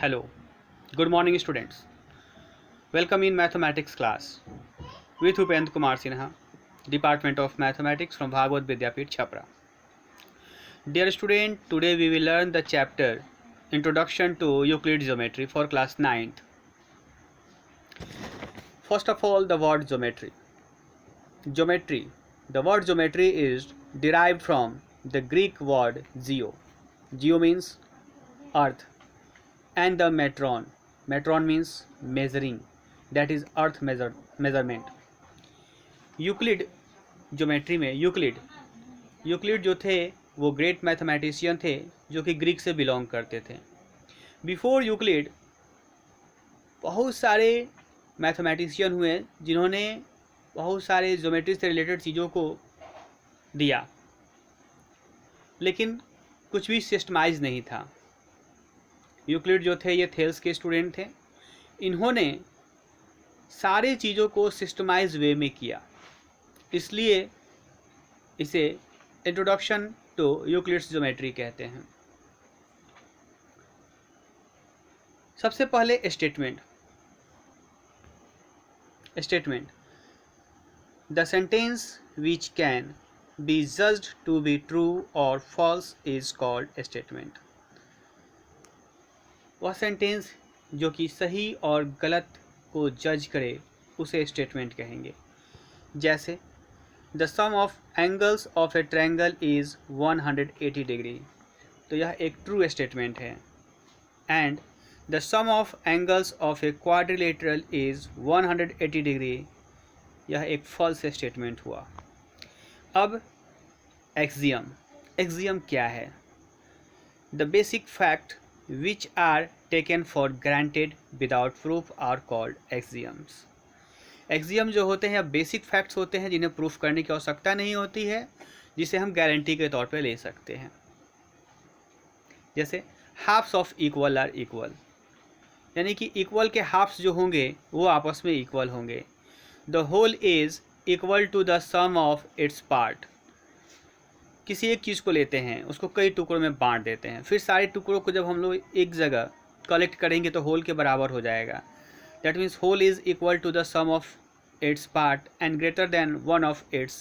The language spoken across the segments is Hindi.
Hello, good morning students. Welcome in mathematics class with Upendra Kumar Sinha, Department of Mathematics from Bhagavad Vidyapeeth Chhapra. Dear student, today we will learn the chapter Introduction to Euclid Geometry for class 9th. First of all, the word geometry. Geometry. The word geometry is derived from the Greek word geo. Geo means earth, and the metron. Metron means measuring, that is earth measurement. Euclid geometry में यूक्लिड जो थे वो ग्रेट मैथमेटिशियन थे जो कि ग्रीक से बिलोंग करते थे. बिफोर यूक्लिड बहुत सारे मैथमेटिशियन हुए जिन्होंने बहुत सारे ज्योमेट्री से रिलेटेड चीज़ों को दिया, लेकिन कुछ भी सिस्टमाइज नहीं था. यूक्लिड जो थे ये थेल्स के स्टूडेंट थे. इन्होंने सारे चीज़ों को सिस्टमाइज वे में किया, इसलिए इसे इंट्रोडक्शन टू यूक्लिड्स ज्योमेट्री कहते हैं. सबसे पहले statement. The sentence which can be judged to be true और फॉल्स इज कॉल्ड स्टेटमेंट. वह सेंटेंस जो कि सही और गलत को जज करे उसे स्टेटमेंट कहेंगे. जैसे the sum of angles of a triangle is 180 degree, तो यह एक ट्रू स्टेटमेंट है. And the sum of angles of a quadrilateral is 180 degree, यह एक फॉल्स स्टेटमेंट हुआ. अब एक्सियम क्या है? The basic fact which are taken for granted without proof are called axioms. Axiom जो होते हैं बेसिक फैक्ट्स होते हैं जिन्हें प्रूफ करने की आवश्यकता नहीं होती है, जिसे हम गारंटी के तौर पे ले सकते हैं. जैसे halves of equal are equal, यानी कि इक्वल के हाफ्स जो होंगे वो आपस में इक्वल होंगे. The whole is equal to the sum of its part. किसी एक चीज़ को लेते हैं, उसको कई टुकड़ों में बांट देते हैं, फिर सारे टुकड़ों को जब हम लोग एक जगह कलेक्ट करेंगे तो होल के बराबर हो जाएगा. That means whole is equal to the sum of its part and greater than one of its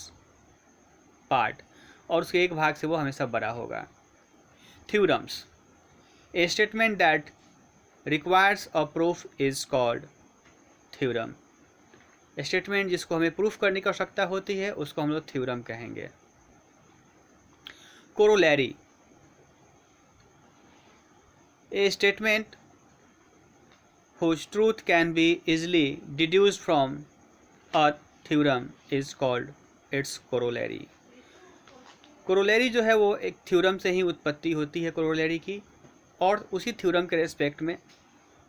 part, और उसके एक भाग से वो हमेशा बड़ा होगा. Theorems. A statement that requires a proof is called theorem. Statement जिसको हमें प्रूफ करने की आवश्यकता होती है उसको हम लोग थ्योरम कहेंगे. Corollary. A statement whose truth can be easily deduced from a theorem is called its corollary. Corollary जो है वो एक थ्योरम से ही उत्पत्ति होती है corollary की, और उसी थ्योरम के रेस्पेक्ट में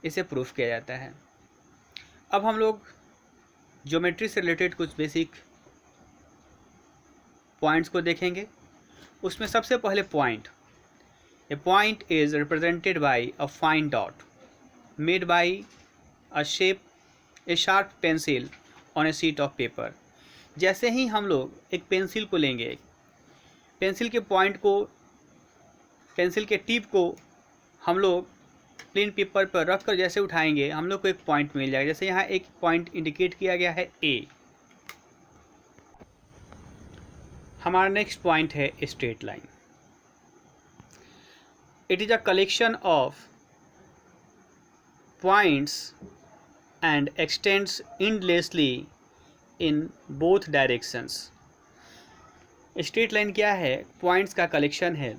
इसे प्रूफ किया जाता है. अब हम लोग ज्योमेट्री से रिलेटेड कुछ बेसिक पॉइंट्स को देखेंगे. उसमें सबसे पहले point. A point is represented by a fine dot made by a sharp pencil on A sheet of paper. जैसे ही हम लोग एक पेंसिल को लेंगे, पेंसिल के पॉइंट को, पेंसिल के टिप को हम लोग प्लेन पेपर पर रख कर जैसे उठाएंगे, हम लोग को एक पॉइंट मिल जाएगा. जैसे यहाँ एक पॉइंट इंडिकेट किया गया है ए. हमारा नेक्स्ट पॉइंट है straight line. It is a collection of points and extends endlessly in both directions. Straight line क्या है? पॉइंट्स का कलेक्शन है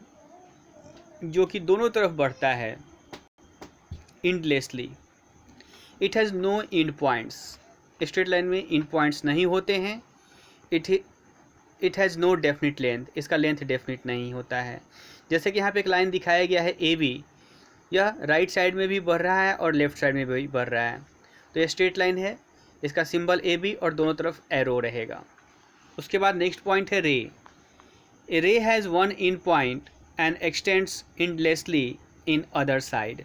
जो कि दोनों तरफ बढ़ता है endlessly. It has no end points. Straight line में एंड पॉइंट्स नहीं होते हैं. It has no definite length. इसका लेंथ डेफिनिट नहीं होता है. जैसे कि यहाँ पे एक लाइन दिखाया गया है ए बी, यह राइट साइड में भी बढ़ रहा है और लेफ्ट साइड में भी बढ़ रहा है, तो यह स्ट्रेट लाइन है. इसका सिंबल ए बी और दोनों तरफ एरो रहेगा. उसके बाद नेक्स्ट पॉइंट है ray. A ray has one end point and extends endlessly in other side.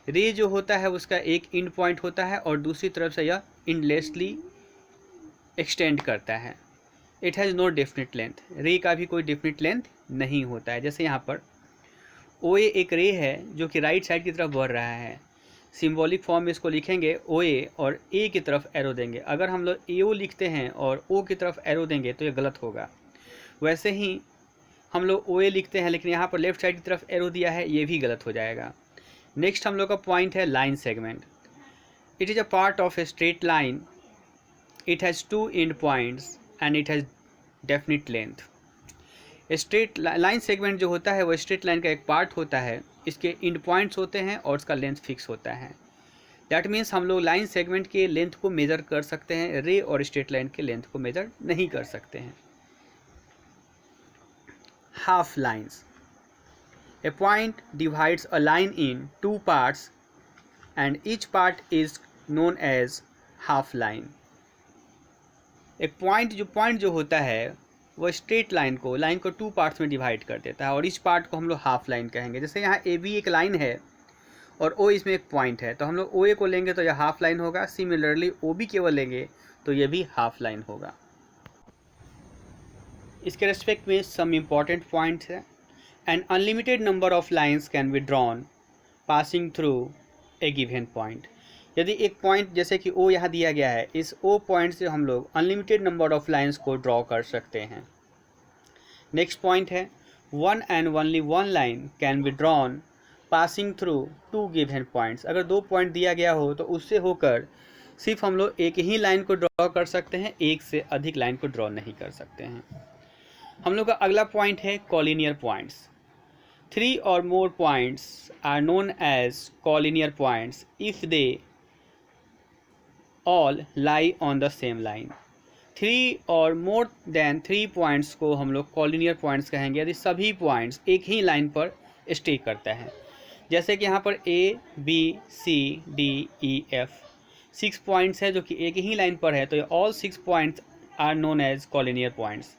Ray जो होता है उसका एक इन पॉइंट होता है और दूसरी तरफ से यह इनलेसली एक्सटेंड करता है. It has no definite length. Ray का भी कोई डेफिनिट लेंथ नहीं होता है. जैसे यहाँ पर ओ ए एक रे है जो कि राइट साइड की तरफ बढ़ रहा है, सिंबॉलिक फॉर्म में इसको लिखेंगे ओ ए और ए की तरफ एरो देंगे। अगर हम लोग ए ओ लिखते हैं और ओ की तरफ एरो देंगे तो ये गलत होगा। वैसे ही हम लोग ओ ए लिखते हैं लेकिन यहाँ पर लेफ्ट साइड की तरफ एरो दिया है, ये भी गलत हो जाएगा। नेक्स्ट हम लोग का पॉइंट है line segment. It is a part of a straight line, it has 2 and points and it has definite length. Straight line segment जो होता है वो स्ट्रेट लाइन का एक पार्ट होता है, इसके एंड पॉइंट्स होते हैं और उसका लेंथ फिक्स होता है। दैट मीन्स हम लोग लाइन सेगमेंट के लेंथ को मेज़र कर सकते हैं, रे और स्ट्रेट लाइन के लेंथ को मेज़र नहीं कर सकते हैं। Half lines. A point divides a line in 2 parts and each part is known as half line. एक पॉइंट जो होता है वो स्ट्रेट लाइन को 2 पार्ट्स में डिवाइड कर देता है और इस पार्ट को हम लोग हाफ लाइन कहेंगे। जैसे यहाँ ए बी एक लाइन है और ओ इसमें एक पॉइंट है, तो हम लोग ओ ए को लेंगे तो यह हाफ लाइन होगा। सिमिलरली ओ बी केवल लेंगे तो ये भी हाफ लाइन होगा। इसके रेस्पेक्ट में सम इम्पॉर्टेंट पॉइंट्स है। An unlimited number of lines can be drawn passing through a given point. यदि एक पॉइंट जैसे कि O यहाँ दिया गया है, इस O पॉइंट से हम लोग अनलिमिटेड नंबर ऑफ लाइंस को ड्रॉ कर सकते हैं। नेक्स्ट पॉइंट है one and only one line can be drawn passing through 2 given points. अगर 2 पॉइंट दिया गया हो तो उससे होकर सिर्फ हम लोग एक ही लाइन को ड्रॉ कर सकते हैं, एक से अधिक लाइन को ड्रॉ नहीं कर सकते हैं। हम लोग का अगला पॉइंट है collinear points. 3 or more points are known as collinear points if they all lie on the same line. 3 or more than 3 points को हम लोग collinear points कहेंगे यदि सभी points एक ही लाइन पर स्टे करता है। जैसे कि यहाँ पर A, B, C, D, E, F 6 points है जो कि एक ही लाइन पर है, तो ये all 6 points are known as collinear points.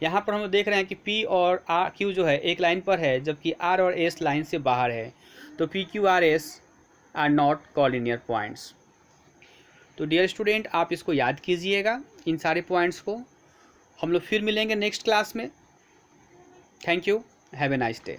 यहाँ पर हम लोग देख रहे हैं कि P और Q जो है एक लाइन पर है जबकि R और S लाइन से बाहर है, तो P, Q, R, S are not collinear points. तो डियर स्टूडेंट, आप इसको याद कीजिएगा इन सारे पॉइंट्स को। हम लोग फिर मिलेंगे नेक्स्ट क्लास में। Thank you, have a nice day.